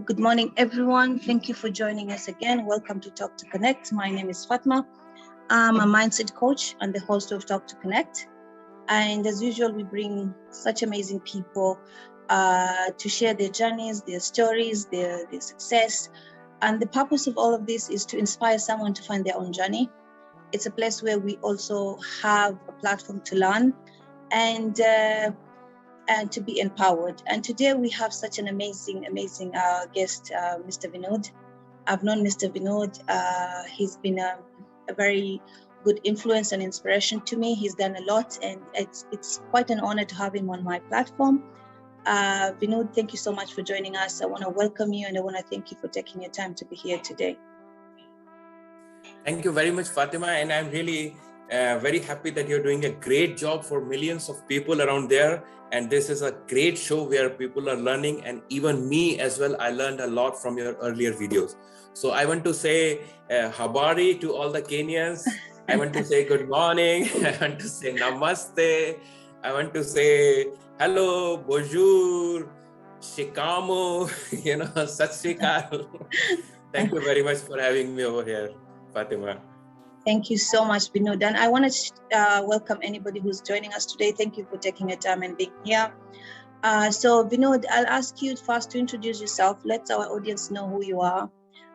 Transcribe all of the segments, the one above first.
good morning, everyone. Thank you for joining us again. Welcome to Talk to Connect. My name is Fatima. I'm a mindset coach and the host of Talk to Connect. And as usual, we bring such amazing people to share their journeys, their stories, their success. And the purpose of all of this is to inspire someone to find their own journey. It's a place where we also have a platform to learn and to be empowered. And today we have such an amazing guest, Mr. Vinod. I've known Mr. Vinod. He's been a very good influence and inspiration to me. He's done a lot, and it's quite an honor to have him on my platform. Vinod, thank you so much for joining us. I want to welcome you, and I want to thank you for taking your time to be here today. Thank you very much, Fatima, and I'm really very happy that you're doing a great job for millions of people around there. And this is a great show where people are learning, and even me as well. I learned a lot from your earlier videos. So I want to say habari to all the Kenyans. I want to say good morning. I want to say namaste. I want to say hello, bonjour, shikamo, sat sri akal. Thank you very much for having me over here, Fatima. Thank you so much, Vinod. And I want to welcome anybody who's joining us today. Thank you for taking your time and being here. So Vinod, I'll ask you first to introduce yourself. Let our audience know who you are.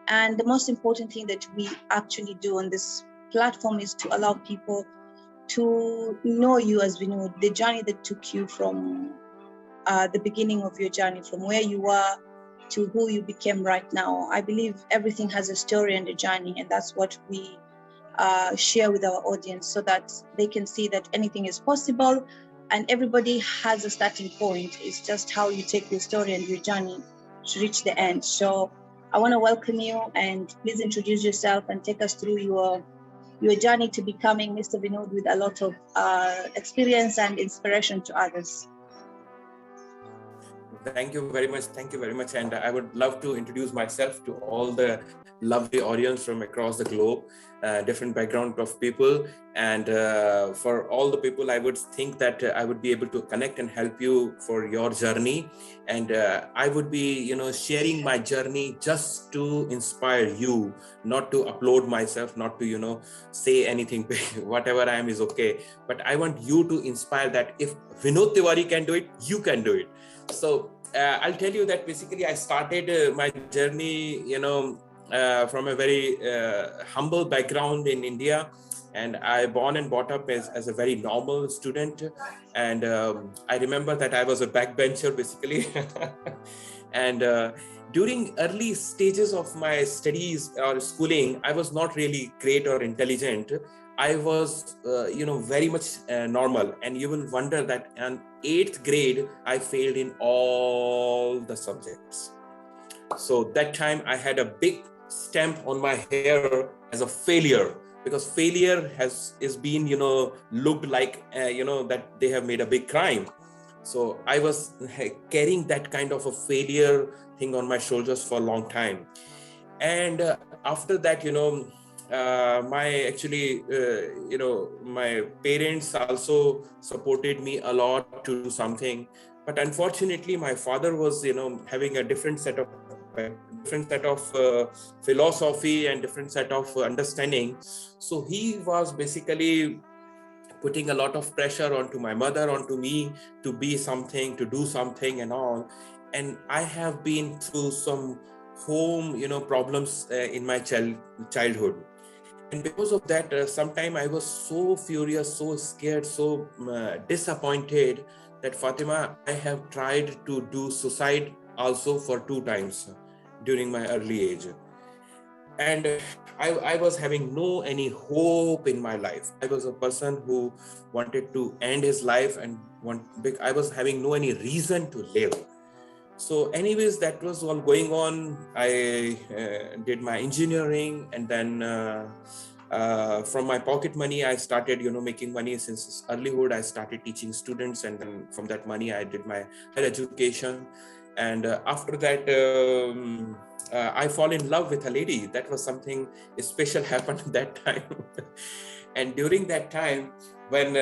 And the most important thing that we actually do on this platform is to allow people to know you as Vinod, the journey that took you from the beginning of your journey, from where you were to who you became right now. I believe everything has a story and a journey, and that's what we share with our audience, so that they can see that anything is possible and everybody has a starting point. It's just how you take your story and your journey to reach the end. So I want to welcome you, and please introduce yourself and take us through your journey to becoming Mr. Vinod with a lot of experience and inspiration to others. Thank you very much. Thank you very much. And I would love to introduce myself to all the lovely audience from across the globe, different background of people. And for all the people, I would think that I would be able to connect and help you for your journey. And I would be, sharing my journey just to inspire you, not to upload myself, not to, say anything big. Whatever I am is okay. But I want you to inspire that if Vinod Tiwari can do it, you can do it. So I'll tell you that basically I started my journey, from a very humble background in India. And I born and brought up as a very normal student. And I remember that I was a backbencher basically. And during early stages of my studies or schooling, I was not really great or intelligent. I was, very much normal. And you will wonder that in 8th grade, I failed in all the subjects. So that time I had a big stamp on my hair as a failure, because failure is been, looked like, that they have made a big crime. So I was carrying that kind of a failure thing on my shoulders for a long time. And after that, my parents also supported me a lot to do something. But unfortunately, my father was, having a different set of philosophy and different set of understanding. So he was basically putting a lot of pressure onto my mother, onto me, to be something, to do something and all. And I have been through some home, problems in my childhood. And because of that, sometime I was so furious, so scared, so disappointed that Fatima, I have tried to do suicide also for 2 times during my early age. And I was having any hope in my life. I was a person who wanted to end his life, and I was having any reason to live. So anyways, that was all going on. I did my engineering, and then from my pocket money, I started, making money since earlyhood. I started teaching students, and then from that money, I did my higher education. And after that, I fall in love with a lady. That was something special happened at that time. And during that time, when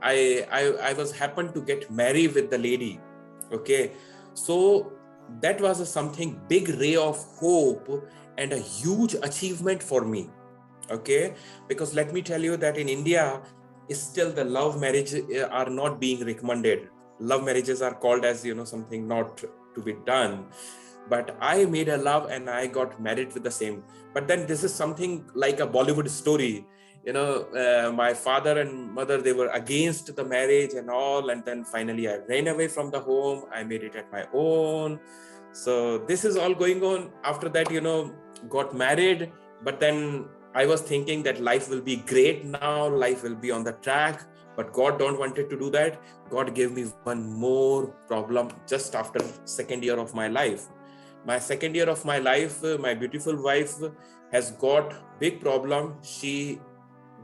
I was happened to get married with the lady. Okay, So that was a something big ray of hope and a huge achievement for me. Okay, because let me tell you that in India, still the love marriage are not being recommended. Love marriages are called as, something not to be done. But I made a love and I got married with the same. But then this is something like a Bollywood story. My father and mother, they were against the marriage and all. And then finally I ran away from the home. I made it at my own. So this is all going on. After that, got married. But then I was thinking that life will be great now. Life will be on the track. But God don't wanted to do that. God gave me one more problem just after second year of my life. My second year of my life, my beautiful wife has got big problem. She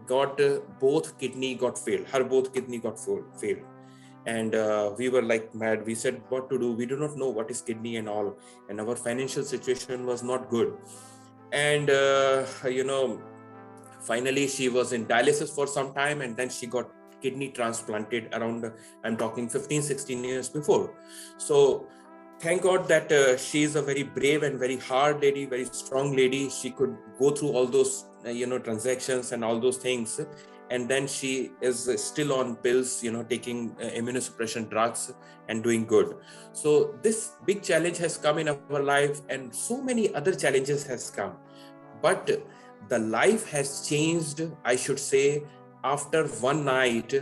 got both kidney got failed. Her both kidney got failed. And we were like mad. We said what to do. We do not know what is kidney and all. And our financial situation was not good. And, finally she was in dialysis for some time, and then she got kidney transplanted around, I'm talking 15-16 years before. So thank God that she is a very brave and very hard lady, very strong lady. She could go through all those transactions and all those things, and then she is still on pills, taking immunosuppression drugs and doing good. So this big challenge has come in our life, and so many other challenges has come. But the life has changed, I should say, after one night,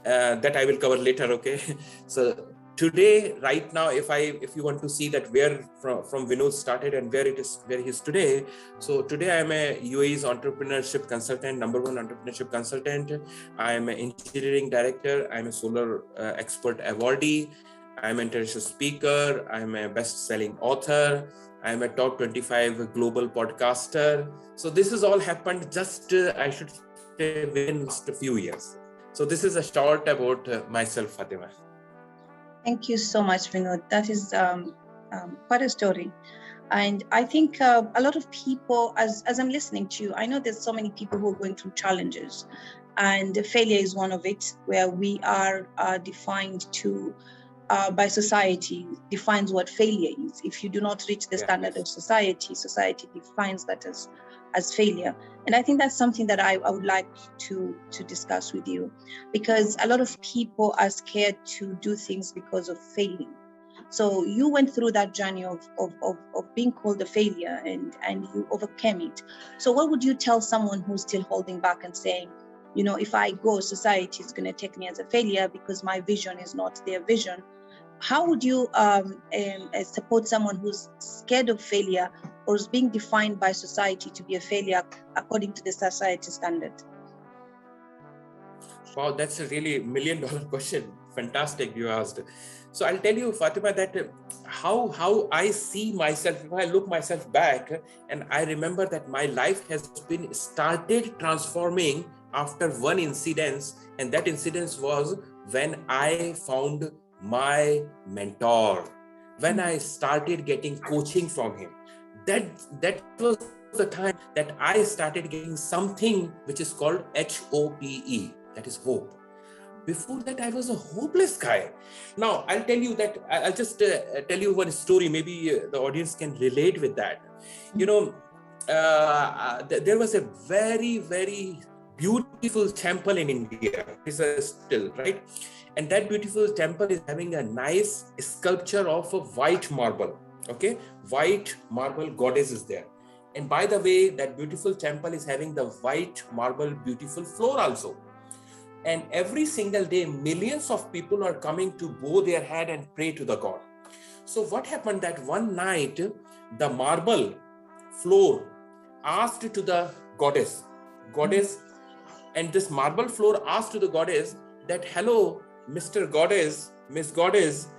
that I will cover later. Okay. So today, right now, if you want to see that where from Vinod started and where he is today. So today I am a UAE's entrepreneurship consultant, number one entrepreneurship consultant. I am an engineering director. I am a solar expert awardee. I am an international speaker. I am a best-selling author. I am a top 25 global podcaster. So this has all happened just, I should say, within just a few years. So this is a short about myself, Fatima. Thank you so much, Vinod. That is quite a story. And I think a lot of people, as I'm listening to you, I know there's so many people who are going through challenges, and failure is one of it, where we are defined by society, defines what failure is. If you do not reach the standard of society defines that as failure. And I think that's something that I would like to discuss with you, because a lot of people are scared to do things because of failing. So you went through that journey of being called a failure, and you overcame it. So what would you tell someone who's still holding back and saying, if I go, society is going to take me as a failure because my vision is not their vision? How would you support someone who's scared of failure or is being defined by society to be a failure according to the society standard? Wow, that's a really $1 million question. Fantastic you asked. So I'll tell you, Fatima, that how I see myself, if I look myself back, and I remember that my life has been started transforming after one incident, and that incident was when I found my mentor, when I started getting coaching from him. That was the time that I started getting something which is called HOPE, that is hope. Before that, I was a hopeless guy. Now, I'll tell you that, I'll just tell you one story. Maybe the audience can relate with that. There was a very, very beautiful temple in India. It's still, right? And that beautiful temple is having a nice sculpture of a white marble. Okay, white marble goddess is there. And by the way, that beautiful temple is having the white marble beautiful floor also. And every single day, millions of people are coming to bow their head and pray to the God. So what happened that one night, the marble floor asked to the goddess, and this marble floor asked to the goddess that, hello, Mr. Goddess, Miss Goddess,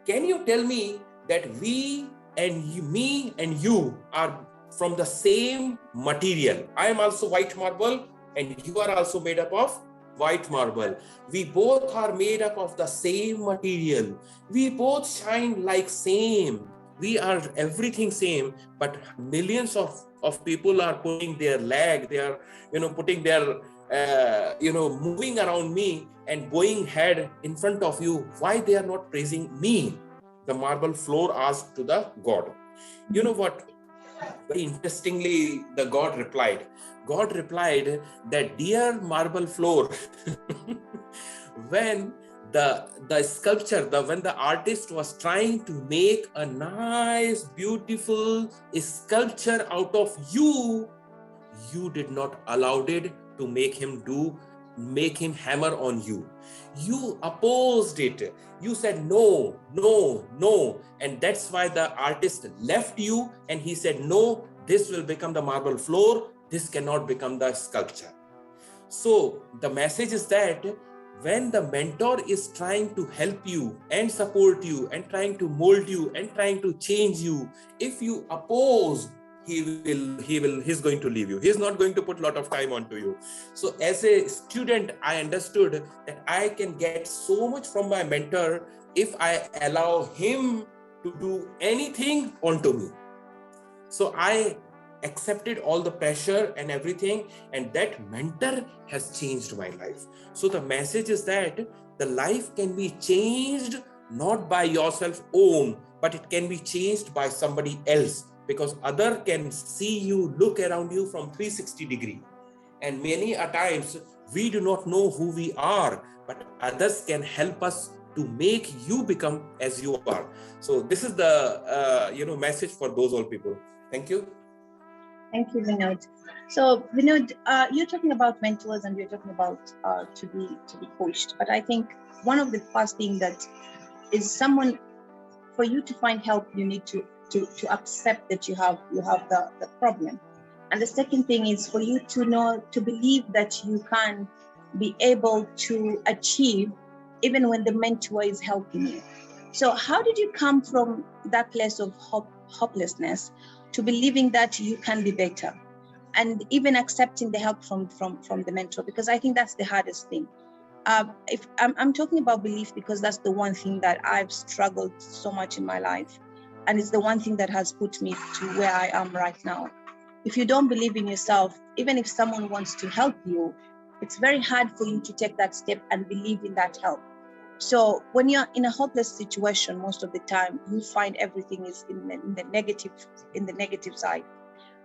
can you tell me that me and you are from the same material? I am also white marble and you are also made up of white marble. We both are made up of the same material. We both shine like same. We are everything same, but millions of people are putting their leg, they are, putting their, moving around me and bowing head in front of you. Why they are not praising me? the marble floor asked to the God. You know what? Very interestingly, the God replied. God replied that, dear marble floor, when the sculpture, when the artist was trying to make a nice, beautiful sculpture out of you, you did not allow it to make him hammer on you. You opposed it. You said no, no, no. And that's why the artist left you and he said, no, this will become the marble floor. This cannot become the sculpture. So the message is that when the mentor is trying to help you and support you and trying to mold you and trying to change you, if you oppose, he's going to leave you. He's not going to put a lot of time onto you. So as a student, I understood that I can get so much from my mentor if I allow him to do anything onto me. So I accepted all the pressure and everything, and that mentor has changed my life. So the message is that the life can be changed not by yourself own, but it can be changed by somebody else, because other can see you, look around you from 360 degree. And many a times we do not know who we are, but others can help us to make you become as you are. So this is the message for those all people. Thank you. Thank you, Vinod. So, Vinod, you're talking about mentors and you're talking about to be pushed. But I think one of the first things that is someone, for you to find help, you need to accept that you have the problem. And the second thing is for you to believe that you can be able to achieve even when the mentor is helping you. So how did you come from that place of hopelessness to believing that you can be better, and even accepting the help from the mentor? Because I think that's the hardest thing. If I'm talking about belief, because that's the one thing that I've struggled so much in my life, and it's the one thing that has put me to where I am right now. If you don't believe in yourself, even if someone wants to help you, it's very hard for you to take that step and believe in that help. So when you're in a hopeless situation, most of the time you find everything is in the negative side.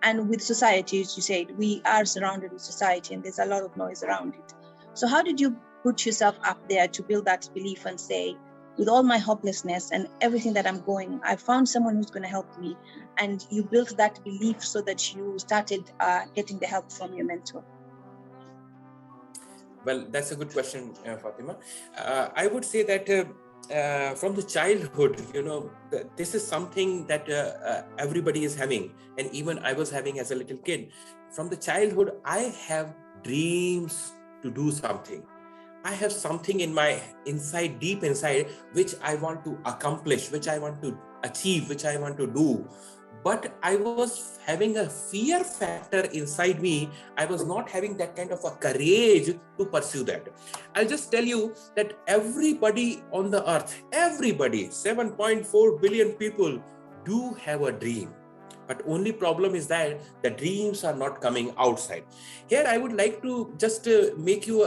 And with society, as you said, we are surrounded with society and there's a lot of noise around it. So how did you put yourself up there to build that belief and say, with all my hopelessness and everything that I'm going, I found someone who's going to help me? And you built that belief so that you started getting the help from your mentor. Well, that's a good question, Fatima. I would say that from the childhood, this is something that everybody is having. And even I was having as a little kid. From the childhood, I have dreams to do something. I have something in my deep inside, which I want to accomplish, which I want to achieve, which I want to do. But I was having a fear factor inside me. I was not having that kind of a courage to pursue that. I'll just tell you that everybody on the earth, everybody, 7.4 billion people do have a dream. But only problem is that the dreams are not coming outside. Here, I would like to just make you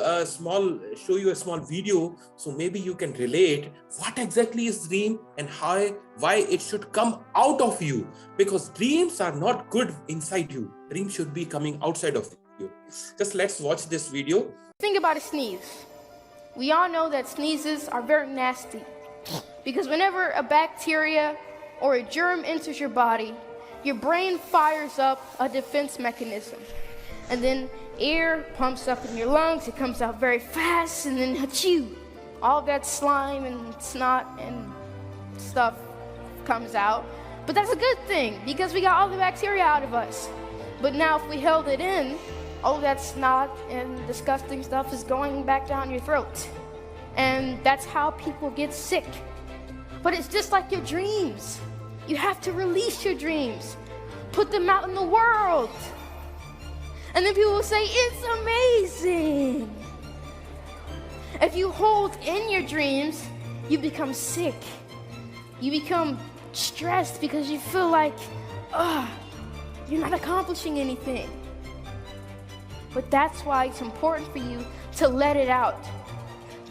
show you a small video, so maybe you can relate what exactly is dream and why it should come out of you. Because dreams are not good inside you. Dreams should be coming outside of you. Just let's watch this video. Think about a sneeze. We all know that sneezes are very nasty, because whenever a bacteria or a germ enters your body, your brain fires up a defense mechanism, and then air pumps up in your lungs. It comes out very fast, and then achoo, all that slime and snot and stuff comes out. But that's a good thing, because we got all the bacteria out of us. But now if we held it in, all that snot and disgusting stuff is going back down your throat. And that's how people get sick. But it's just like your dreams. You have to release your dreams, put them out in the world. And then people will say, it's amazing. If you hold in your dreams, you become sick. You become stressed because you feel like, you're not accomplishing anything. But that's why it's important for you to let it out.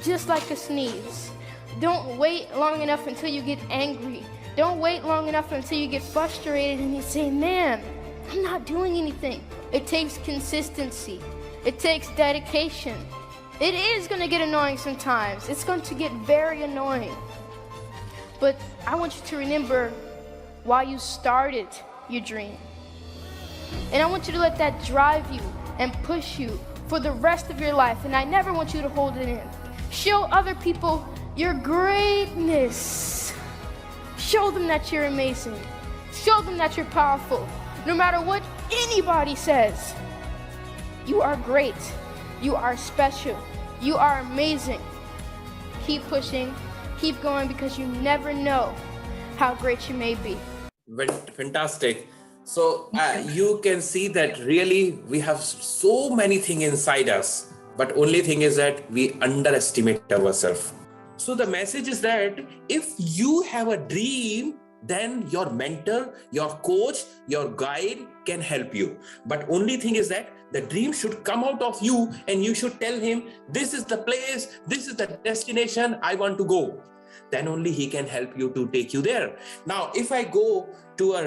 Just like a sneeze. Don't wait long enough until you get angry. Don't wait long enough until you get frustrated and you say, man, I'm not doing anything. It takes consistency. It takes dedication. It is going to get annoying sometimes. It's going to get very annoying. But I want you to remember why you started your dream. And I want you to let that drive you and push you for the rest of your life. And I never want you to hold it in. Show other people your greatness. Show them that you're amazing. Show them that you're powerful. No matter what anybody says, you are great. You are special. You are amazing. Keep pushing. Keep going, because you never know how great you may be. Fantastic. So you can see that really we have so many things inside us, but only thing is that we underestimate ourselves. So the message is that if you have a dream, then your mentor, your coach, your guide can help you. But only thing is that the dream should come out of you and you should tell him, this is the place, this is the destination I want to go. Then only he can help you to take you there. Now, if I go to a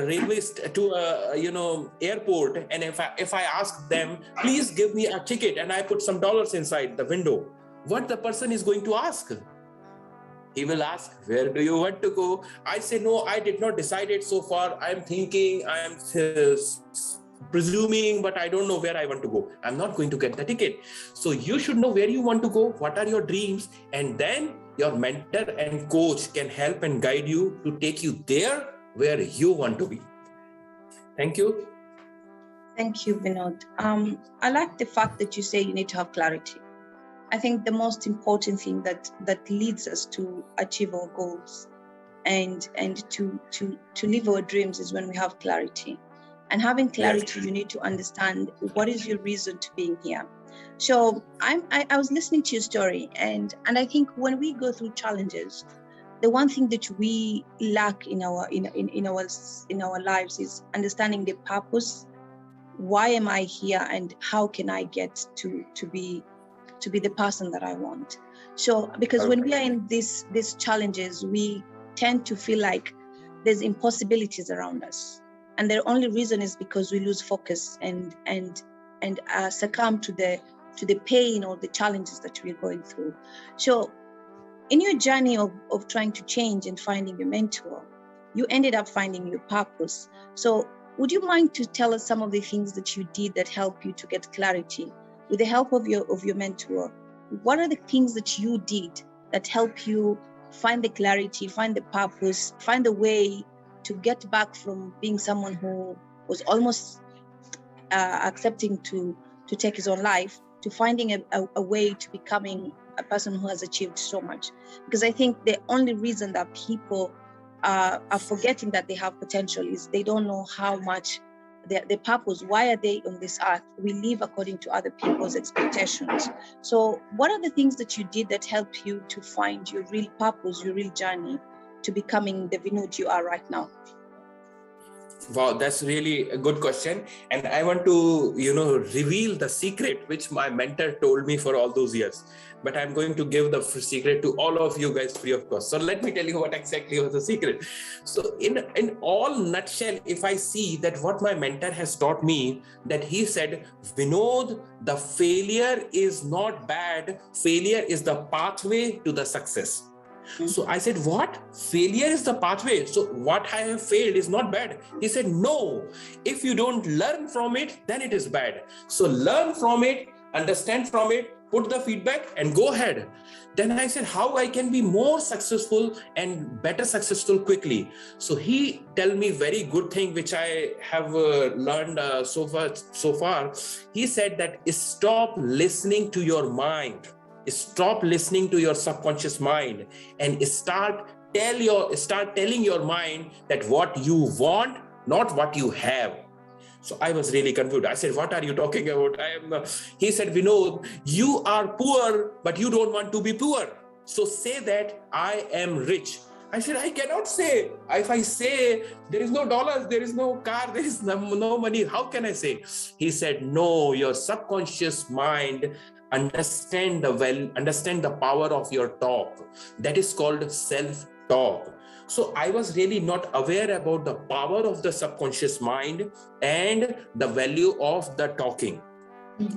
airport, and if I ask them, please give me a ticket, and I put some dollars inside the window, what the person is going to ask? He will ask, where do you want to go? I say, no, I did not decide it so far. I'm thinking, I'm presuming, but I don't know where I want to go. I'm not going to get the ticket. So you should know where you want to go, what are your dreams, and then your mentor and coach can help and guide you to take you there where you want to be. Thank you. Thank you, Vinod. I like the fact that you say you need to have clarity. I think the most important thing that leads us to achieve our goals and to live our dreams is when we have clarity. And having clarity, yes, you need to understand what is your reason to being here. So I was listening to your story, and I think when we go through challenges, the one thing that we lack in our lives is understanding the purpose. Why am I here, and how can I get to be the person that I want? So because when we are in these challenges, we tend to feel like there's impossibilities around us, and the only reason is because we lose focus and succumb to the pain or the challenges that we're going through. So in your journey of trying to change and finding your mentor, you ended up finding your purpose. So would you mind to tell us some of the things that you did that help you to get clarity? With the help of your mentor, what are the things that you did that help you find the clarity, find the purpose, find a way to get back from being someone who was almost accepting to take his own life, to finding a way to becoming a person who has achieved so much? Because I think the only reason that people are forgetting that they have potential is they don't know how much the purpose. Why are they on this earth? We live according to other people's expectations. So what are the things that you did that helped you to find your real purpose, your real journey to becoming the Vinod you are right now? Wow, that's really a good question. And I want to, reveal the secret which my mentor told me for all those years. But I'm going to give the secret to all of you guys free of cost. So let me tell you what exactly was the secret. So in all nutshell, if I see that what my mentor has taught me, that he said, Vinod, the failure is not bad. Failure is the pathway to the success. So I said, what? Failure is the pathway. So what I have failed is not bad. He said, no, if you don't learn from it, then it is bad. So learn from it, understand from it, put the feedback and go ahead. Then I said, how I can be more successful and better successful quickly. So he tell me very good thing, which I have learned so far. He said that stop listening to your mind. Stop listening to your subconscious mind and start telling your mind that what you want, not what you have. So I was really confused. I said, what are you talking about? He said, Vinod, you are poor, but you don't want to be poor. So say that I am rich. I said, I cannot say. If I say there is no dollars, there is no car, there is no money, how can I say? He said, no, your subconscious mind understand the power of your talk. That is called self-talk. So I was really not aware about the power of the subconscious mind and the value of the talking.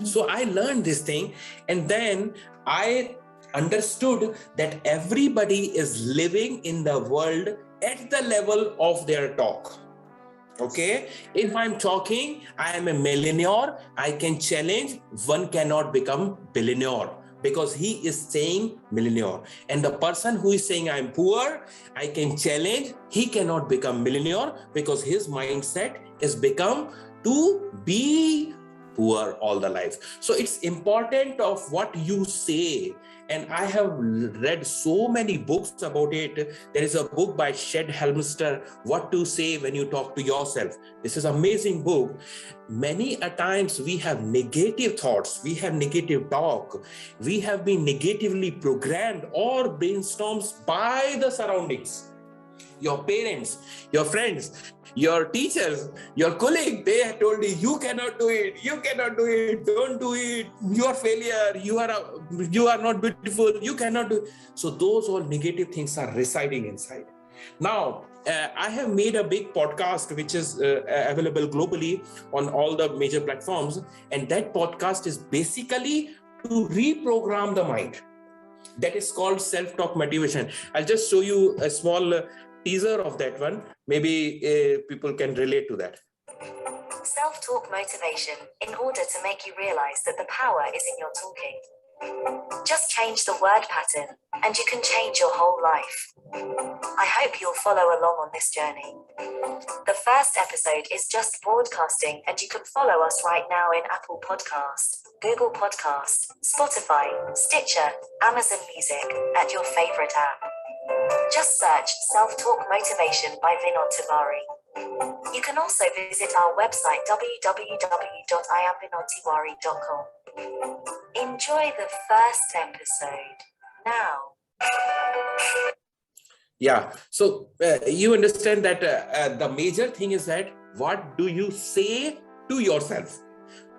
So I learned this thing, and then I understood that everybody is living in the world at the level of their talk. Okay, if I'm talking, I am a millionaire, I can challenge, one cannot become billionaire because he is saying millionaire. And the person who is saying I'm poor, I can challenge, he cannot become millionaire because his mindset is become to be poor all the life. So it's important of what you say. And I have read so many books about it. There is a book by Shed Helmster, What to Say When You Talk to Yourself. This is an amazing book. Many a times we have negative thoughts, we have negative talk, we have been negatively programmed or brainstorms by the surroundings. Your parents, your friends, your teachers, your colleague, they have told you cannot do it, you cannot do it, don't do it, you are failure, you are not beautiful, you cannot do it. So those all negative things are residing inside. Now, I have made a big podcast which is available globally on all the major platforms, and that podcast is basically to reprogram the mind. That is called self-talk motivation. I'll just show you a small teaser of that one. Maybe people can relate to that. Self-talk motivation, in order to make you realize that the power is in your talking. Just change the word pattern and you can change your whole life. I hope you'll follow along on this journey. The first episode is just broadcasting, and you can follow us right now in Apple Podcasts, Google Podcasts, Spotify, Stitcher, Amazon Music, and your favorite app. Just search Self-Talk Motivation by Vinod Tiwari. You can also visit our website www.iamvinodtiwari.com. Enjoy the first episode now. Yeah, so you understand that the major thing is that what do you say to yourself?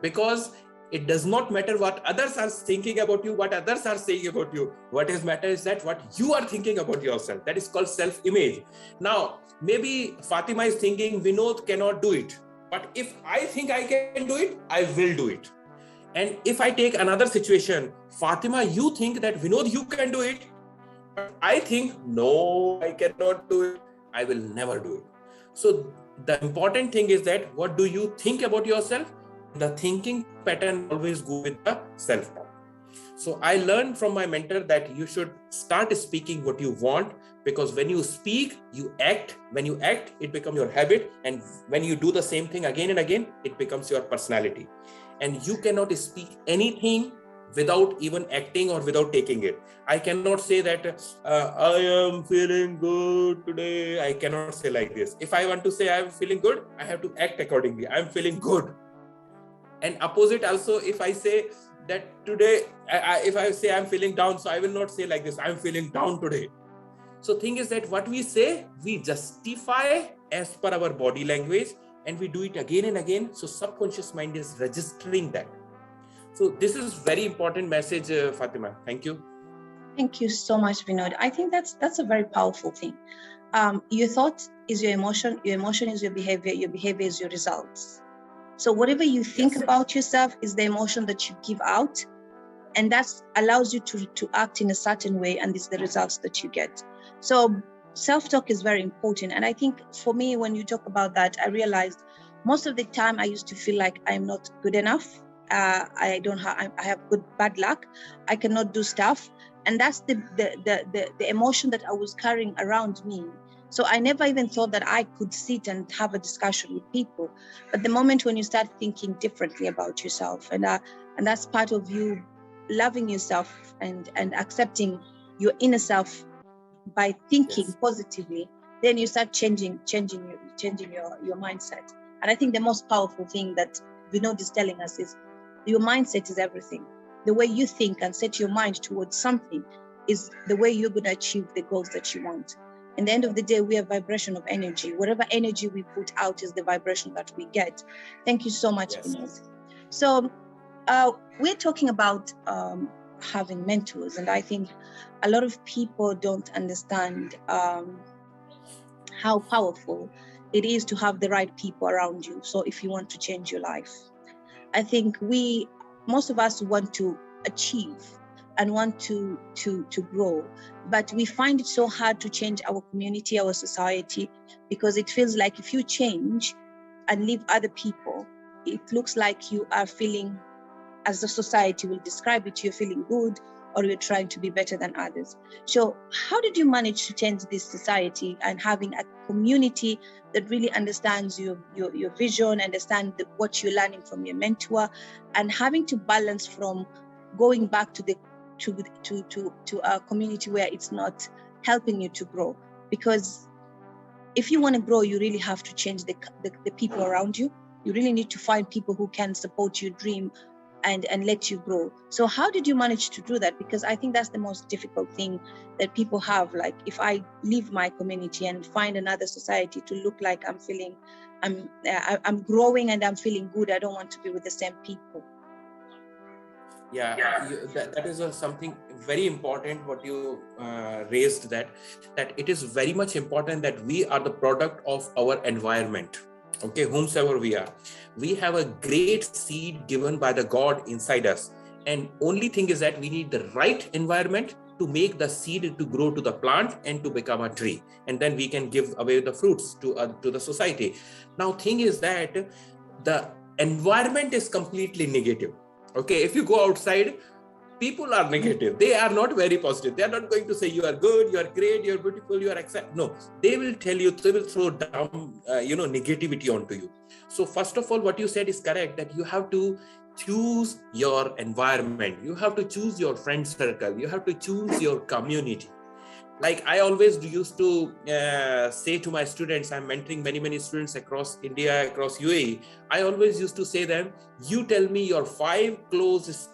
Because it does not matter what others are thinking about you, what others are saying about you. What is matter is that what you are thinking about yourself. That is called self-image. Now, maybe Fatima is thinking Vinod cannot do it. But if I think I can do it, I will do it. And if I take another situation, Fatima, you think that Vinod, you can do it. But I think, no, I cannot do it. I will never do it. So the important thing is that what do you think about yourself? The thinking pattern always go with the self-talk. So I learned from my mentor that you should start speaking what you want, because when you speak, you act. When you act, it becomes your habit. And when you do the same thing again and again, it becomes your personality. And you cannot speak anything without even acting or without taking it. I cannot say that I am feeling good today. I cannot say like this. If I want to say I am feeling good, I have to act accordingly. I am feeling good. And opposite also, if I say that today, if I say I'm feeling down, so I will not say like this, I'm feeling down today. So thing is that what we say, we justify as per our body language, and we do it again and again. So subconscious mind is registering that. So this is very important message, Fatima. Thank you. Thank you so much, Vinod. I think that's a very powerful thing. Your thought is your emotion is your behavior is your results. So whatever you think about yourself is the emotion that you give out, and that allows you to act in a certain way, and it's the results that you get. So self-talk is very important. And I think for me, when you talk about that, I realized most of the time I used to feel like I'm not good enough. I have bad luck. I cannot do stuff. And that's the emotion that I was carrying around me. So I never even thought that I could sit and have a discussion with people. But the moment when you start thinking differently about yourself, and that's part of you loving yourself and accepting your inner self by thinking positively, then you start changing your mindset. And I think the most powerful thing that Vinod is telling us is your mindset is everything. The way you think and set your mind towards something is the way you're going to achieve the goals that you want. In the end of the day, we are vibration of energy. Whatever energy we put out is the vibration that we get. Thank you so much, Vinod. So we're talking about having mentors, and I think a lot of people don't understand how powerful it is to have the right people around you. So if you want to change your life, I think most of us want to achieve and want to grow, but we find it so hard to change our community, our society, because it feels like if you change and leave other people, it looks like you are feeling, as the society will describe it, you're feeling good or you're trying to be better than others. So how did you manage to change this society and having a community that really understands your vision, understand what you're learning from your mentor, and having to balance from going back to a community where it's not helping you to grow? Because if you want to grow, you really have to change the people around you. You really need to find people who can support your dream and let you grow. So how did you manage to do that? Because I think that's the most difficult thing that people have. Like, if I leave my community and find another society to look like I'm growing and I'm feeling good, I don't want to be with the same people. Yeah, that is something very important what you raised, that it is very much important that we are the product of our environment. Okay, whomsoever we have a great seed given by the God inside us, and only thing is that we need the right environment to make the seed to grow to the plant and to become a tree, and then we can give away the fruits to the society. Now thing is that the environment is completely negative. Okay, if you go outside, people are negative. They are not very positive. They are not going to say you are good, you are great, you are beautiful, you are accept. No, they will tell you, they will throw down, negativity onto you. So first of all, what you said is correct, that you have to choose your environment. You have to choose your friend circle. You have to choose your community. Like I always used to say to my students, I'm mentoring many students across India, across UAE. I always used to say them, you tell me your 5 closest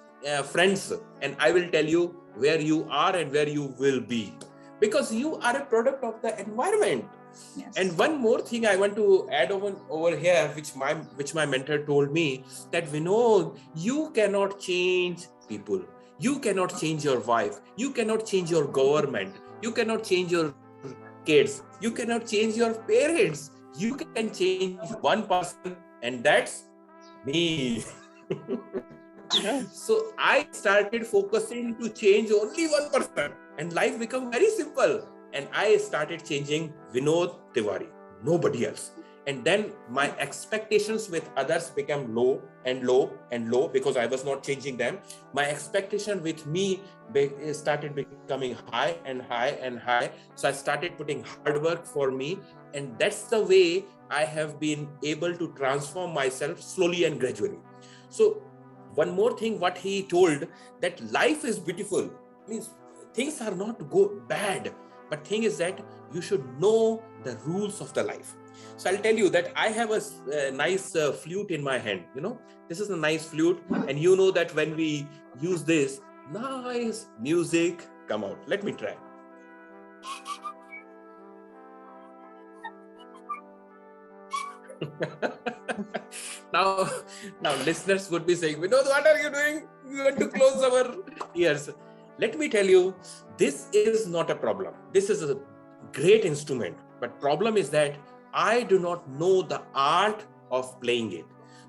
friends, and I will tell you where you are and where you will be, because you are a product of the environment. Yes. And one more thing I want to add over here, which my mentor told me, that Vinod, you cannot change people. You cannot change your wife. You cannot change your government. You cannot change your kids. You cannot change your parents. You can change one person, and that's me. So I started focusing to change only one person, and life became very simple. And I started changing Vinod Tiwari, nobody else. And then my expectations with others became low and low and low, because I was not changing them. My expectation with me started becoming high and high and high. So I started putting hard work for me. And that's the way I have been able to transform myself slowly and gradually. So one more thing, what he told, that life is beautiful, means things are not bad, but thing is that you should know the rules of the life. So I'll tell you that I have a nice flute in my hand. This is a nice flute, and you know that when we use this, nice music come out. Let me try. Now listeners would be saying, Vinod, what are you doing? We want to close our ears. Let me tell you, this is not a problem. This is a great instrument. But problem is that I do not know the art of playing it.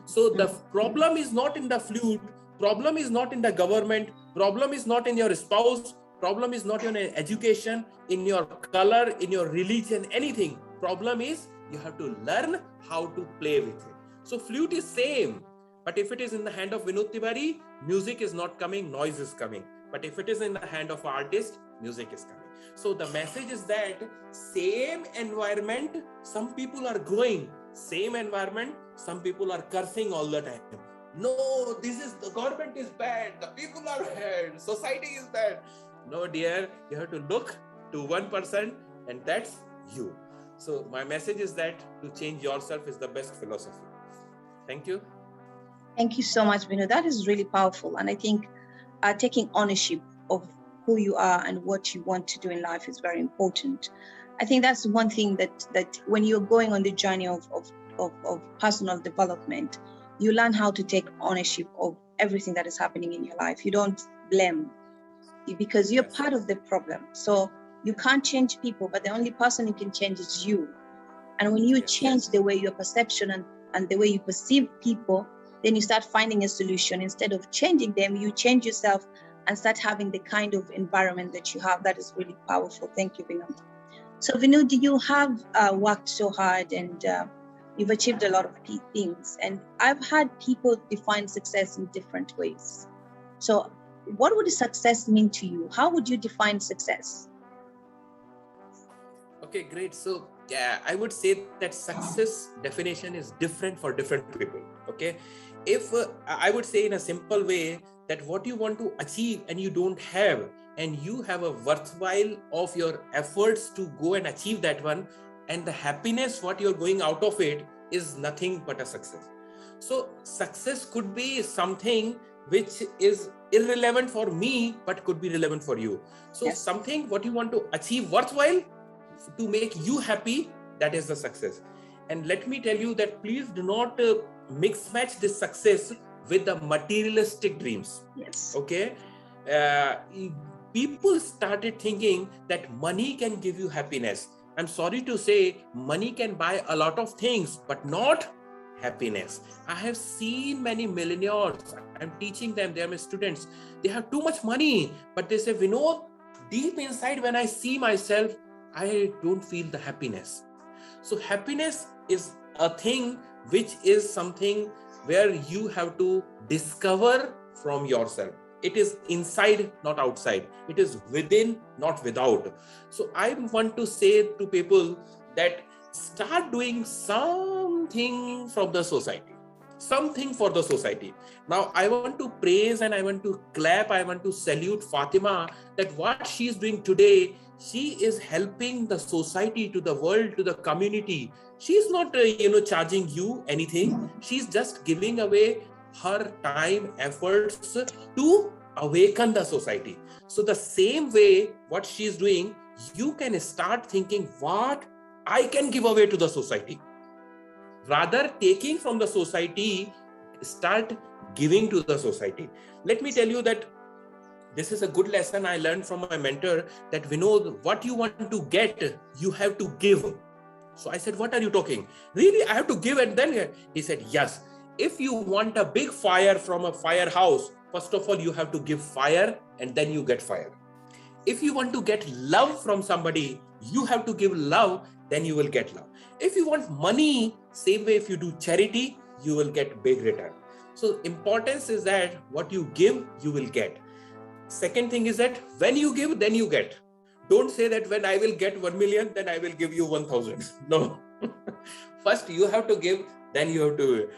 So the problem is not in the flute. Problem is not in the government. Problem is not in your spouse. Problem is not in your education, in your color, in your religion, anything. Problem is you have to learn how to play with it. So flute is same. But if it is in the hand of Vinod Tiwari, music is not coming, noise is coming. But if it is in the hand of artist, music is coming. So the message is that same environment, some people are growing. Same environment, some people are cursing all the time. No, the government is bad. The people are bad. Society is bad. No, dear, you have to look to one person, and that's you. So my message is that to change yourself is the best philosophy. Thank you. Thank you so much, Vinod. That is really powerful. And I think taking ownership of who you are and what you want to do in life is very important. I think that's one thing that when you're going on the journey of personal development, you learn how to take ownership of everything that is happening in your life. You don't blame, because you're part of the problem. So you can't change people, but the only person you can change is you. And when you change the way your perception and the way you perceive people, then you start finding a solution. Instead of changing them, you change yourself and start having the kind of environment that you have. That is really powerful. Thank you, Vinod. So Vinod, you have worked so hard and you've achieved a lot of things. And I've had people define success in different ways. So what would success mean to you? How would you define success? Okay, great. So yeah, I would say that success definition is different for different people. Okay, if I would say in a simple way that what you want to achieve and you don't have, and you have a worthwhile of your efforts to go and achieve that one, and the happiness what you're going out of it is nothing but a success. So success could be something which is irrelevant for me but could be relevant for you. So something what you want to achieve worthwhile to make you happy, that is the success. And let me tell you that please do not mix match this success with the materialistic dreams. Okay, people started thinking that money can give you happiness. I'm sorry to say, money can buy a lot of things but not happiness. I have seen many millionaires, I'm teaching them, they are my students, they have too much money, but they say, Vinod, deep inside when I see myself, I don't feel the happiness. So happiness is a thing which is something where you have to discover from yourself. It is inside, not outside. It is within, not without. So I want to say to people that start doing something from the society, something for the society. Now I want to praise and I want to clap, I want to salute Fatima, that what she is doing today, she is helping the society, to the world, to the community. She is not charging you anything. She's just giving away her time, efforts to awaken the society. So the same way what she is doing, you can start thinking what I can give away to the society. Rather taking from the society, start giving to the society. Let me tell you that this is a good lesson I learned from my mentor, that Vinod, what you want to get, you have to give. So I said, what are you talking? Really, I have to give? And then he said, yes. If you want a big fire from a firehouse, first of all, you have to give fire and then you get fire. If you want to get love from somebody, you have to give love, then you will get love. If you want money, same way, if you do charity, you will get big return. So importance is that what you give, you will get. Second thing is that when you give, then you get. Don't say that when I will get 1 million, then I will give you 1,000. No. First you have to give, then you have to.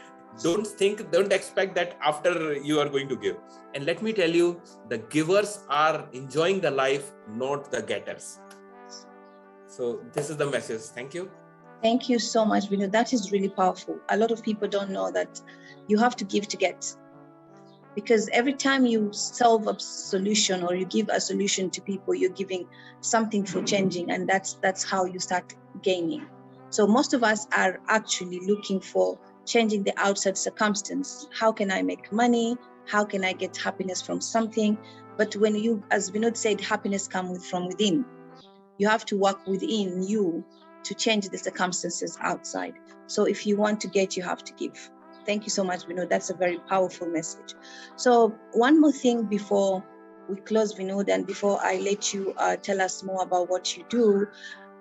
Don't expect that after you are going to give. And let me tell you, the givers are enjoying the life, not the getters. So this is the message. Thank you. Thank you so much, Vinod. That is really powerful. A lot of people don't know that you have to give to get. Because every time you solve a solution or you give a solution to people, you're giving something for changing, and that's how you start gaining. So most of us are actually looking for changing the outside circumstance. How can I make money? How can I get happiness from something? But when you, as Vinod said, happiness comes from within. You have to work within you to change the circumstances outside. So if you want to get, you have to give. Thank you so much, Vinod. That's a very powerful message. So one more thing before we close, Vinod, and before I let you tell us more about what you do,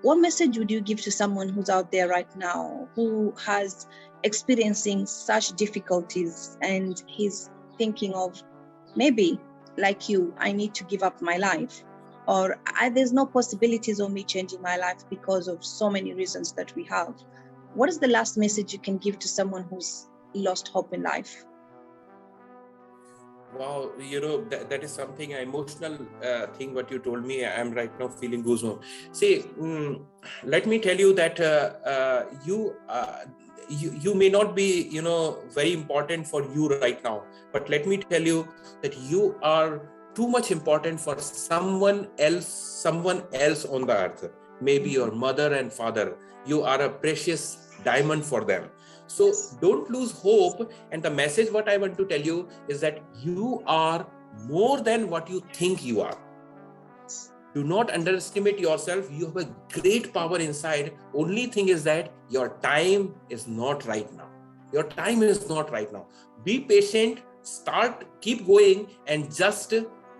what message would you give to someone who's out there right now, who has experiencing such difficulties and he's thinking of, maybe like you, I need to give up my life, or there's no possibilities of me changing my life because of so many reasons that we have. What is the last message you can give to someone who's lost hope in life? Wow, that is something emotional thing what you told me. I'm right now feeling goosebumps. See, let me tell you that you may not be very important for you right now, but let me tell you that you are too much important for someone else on the earth. Maybe your mother and father. You are a precious diamond for them. So Yes. don't lose hope. And the message what I want to tell you is that you are more than what you think you are. Do not underestimate yourself. You have a great power inside. Only thing is that your time is not right now. Your time is not right now. Be patient, keep going, and just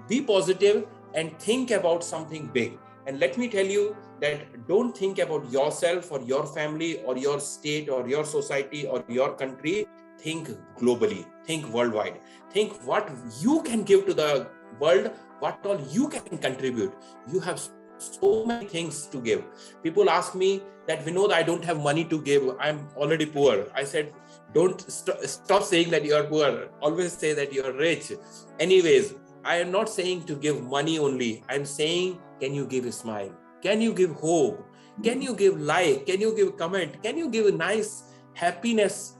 be positive and think about something big. And let me tell you that don't think about yourself or your family or your state or your society or your country. Think globally, think worldwide, think what you can give to the world, what all you can contribute. You have so many things to give. People ask me that, Vinod, I don't have money to give. I'm already poor. I said, don't stop saying that you're poor. Always say that you're rich. Anyways, I am not saying to give money only. I'm saying, can you give a smile? Can you give hope? Can you give like? Can you give comment? Can you give a nice happiness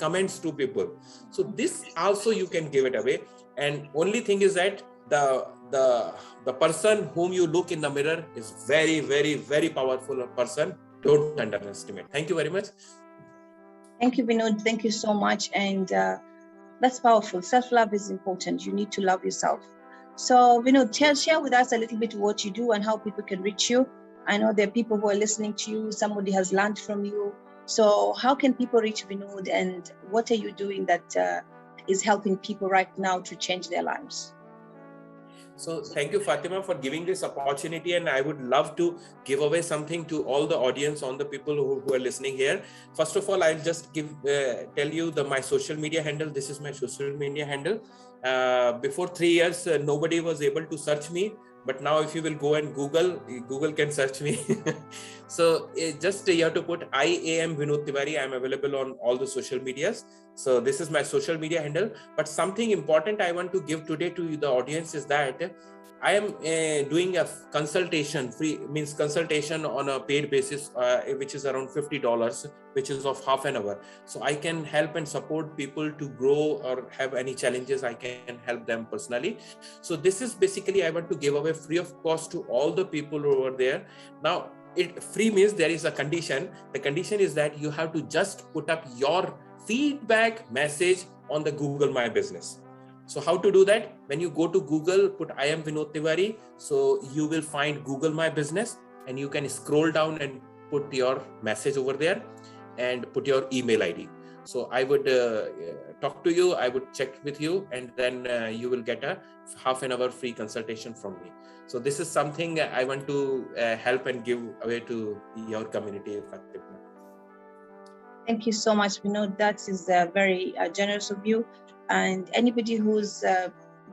comments to people? So this also you can give it away. And only thing is that the person whom you look in the mirror is very, very, very powerful person. Don't underestimate. Thank you very much. Thank you, Vinod. Thank you so much. And that's powerful. Self-love is important. You need to love yourself. So, Vinod, share with us a little bit what you do and how people can reach you. I know there are people who are listening to you. Somebody has learned from you. So how can people reach Vinod, and what are you doing that is helping people right now to change their lives? So thank you, Fatima, for giving this opportunity. And I would love to give away something to all the audience, all the people who are listening here. First of all, I'll just tell you my social media handle. This is my social media handle. Before 3 years, nobody was able to search me. But now if you will go and Google can search me. So just you have to put I am Vinod Tiwari. I'm available on all the social medias. So this is my social media handle. But something important I want to give today to the audience is that I am doing a consultation, consultation on a paid basis, which is around $50, which is of half an hour. So I can help and support people to grow or have any challenges. I can help them personally. So this is basically, I want to give away free of cost to all the people over there. Now, free means there is a condition. The condition is that you have to just put up your feedback message on the Google My Business. So how to do that? When you go to Google, put I am Vinod Tiwari. So you will find Google My Business, and you can scroll down and put your message over there and put your email ID. So I would talk to you, I would check with you, and then you will get a half an hour free consultation from me. So this is something I want to help and give away to your community. Thank you so much, Vinod. That is very generous of you. And anybody who's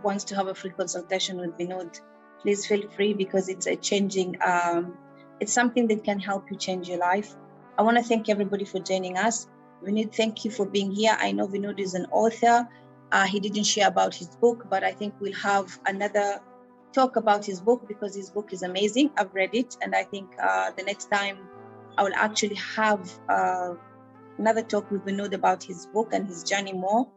wants to have a free consultation with Vinod, please feel free, because it's a changing, it's something that can help you change your life. I want to thank everybody for joining us. Vinod, thank you for being here. I know Vinod is an author. He didn't share about his book, but I think we'll have another talk about his book, because his book is amazing. I've read it, and I think the next time I will actually have another talk with Vinod about his book and his journey more.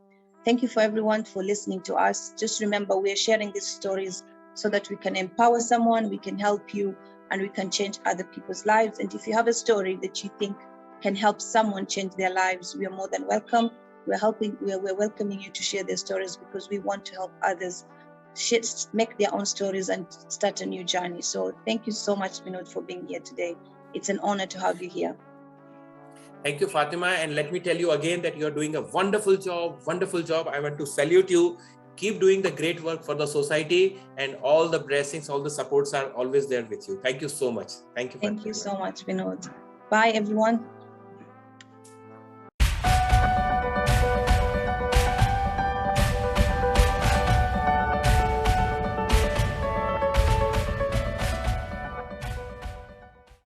Thank you for everyone for listening to us. Just remember, we are sharing these stories so that we can empower someone, we can help you, and we can change other people's lives. And if you have a story that you think can help someone change their lives, we are more than welcome. We're welcoming you to share their stories, because we want to help others make their own stories and start a new journey. So thank you so much, Vinod, for being here today. It's an honor to have you here. Thank you, Fatima. And let me tell you again that you're doing a wonderful job, wonderful job. I want to salute you. Keep doing the great work for the society, and all the blessings, all the supports are always there with you. Thank you so much. Thank you. Thank you so much, Vinod. Bye, everyone.